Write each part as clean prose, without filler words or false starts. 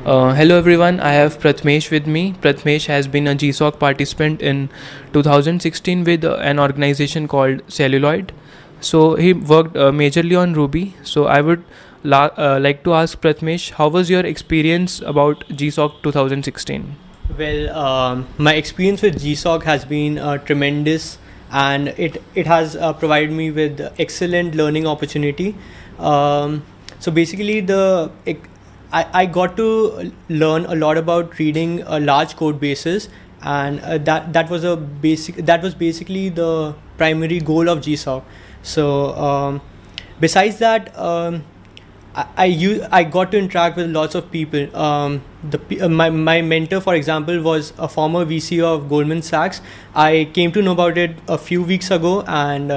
Hello everyone, I have Prathmesh with me. Prathmesh has been a GSOC participant in 2016 with an organization called Celluloid. So he worked majorly on Ruby. So I would like to ask Prathmesh, how was your experience about GSOC 2016? Well, my experience with GSOC has been tremendous, and it has provided me with excellent learning opportunity. So basically, I got to learn a lot about reading large code bases, and that was basically the primary goal of GSOC. So besides that. I got to interact with lots of people. My mentor, for example, was a former VC of Goldman Sachs. I came to know about it a few weeks ago, and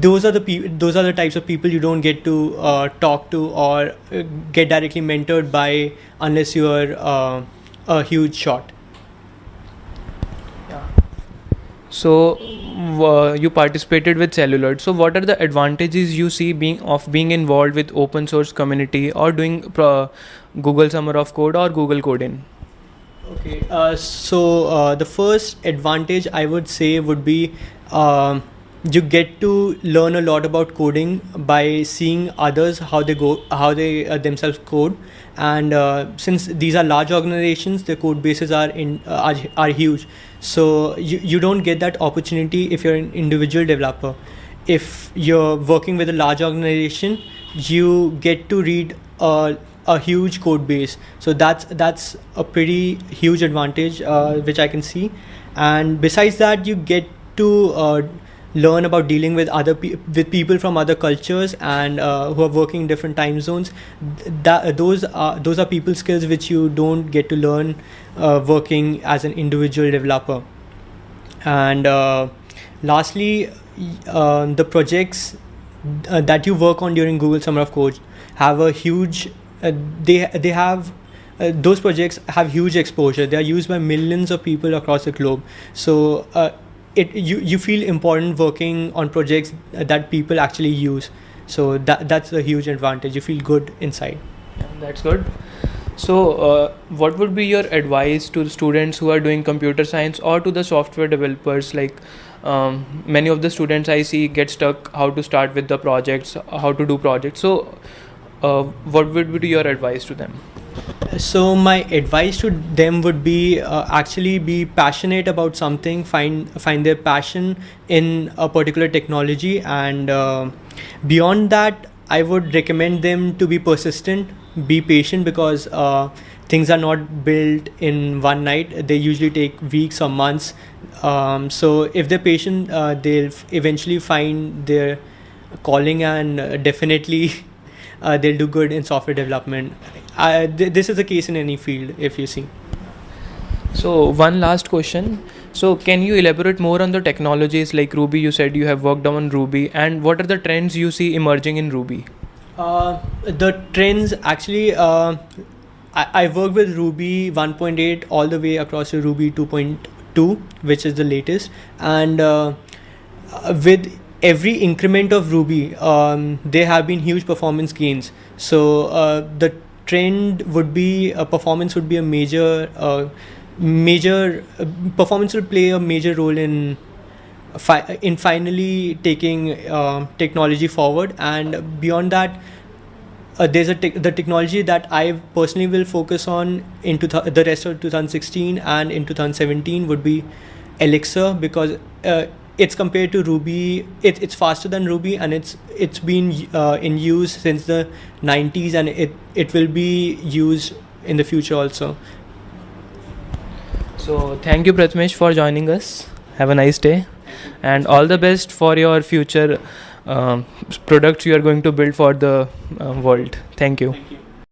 those are the types of people you don't get to talk to or get directly mentored by unless you are a huge shot. So you participated with Celluloid. So what are the advantages you see being involved with open source community or doing Google Summer of Code or Google Coding? Okay. So the first advantage I would say would be you get to learn a lot about coding by seeing others how they themselves code, and since these are large organizations, the code bases are huge. So you don't get that opportunity if you're an individual developer. If you're working with a large organization, you get to read a huge code base. So that's a pretty huge advantage which I can see. And besides that, you get to learn about dealing with with people from other cultures and who are working in different time zones. Those are people skills which you don't get to learn working as an individual developer. And lastly, the projects that you work on during Google Summer of Code have a huge they have those projects have huge exposure. They are used by millions of people across the globe. So you feel important working on projects that people actually use. So that's a huge advantage. You feel good inside. Yeah, that's good. So what would be your advice to the students who are doing computer science or to the software developers? Like many of the students I see get stuck how to start with the projects, how to do projects. So what would be your advice to them? So my advice to them would be actually be passionate about something, find their passion in a particular technology, and beyond that I would recommend them to be persistent, be patient, because things are not built in one night. They usually take weeks or months. So if they're patient, they'll eventually find their calling, and definitely they'll do good in software development. This is the case in any field, if you see. So one last question. So can you elaborate more on the technologies like Ruby? You said you have worked on Ruby, and what are the trends you see emerging in Ruby? The trends actually, I work with Ruby 1.8 all the way across to Ruby 2.2, which is the latest, and with every increment of Ruby, there have been huge performance gains. So the trend would be performance would be a major performance will play a major role in finally taking technology forward. And beyond that, there's the technology that I personally will focus on into the rest of 2016 and in 2017 would be Elixir, because it's compared to Ruby, it's faster than Ruby, and it's been in use since the 90s, and it will be used in the future also. So thank you, Prathmesh, for joining us. Have a nice day, and all the best for your future products you are going to build for the world. Thank you. Thank you.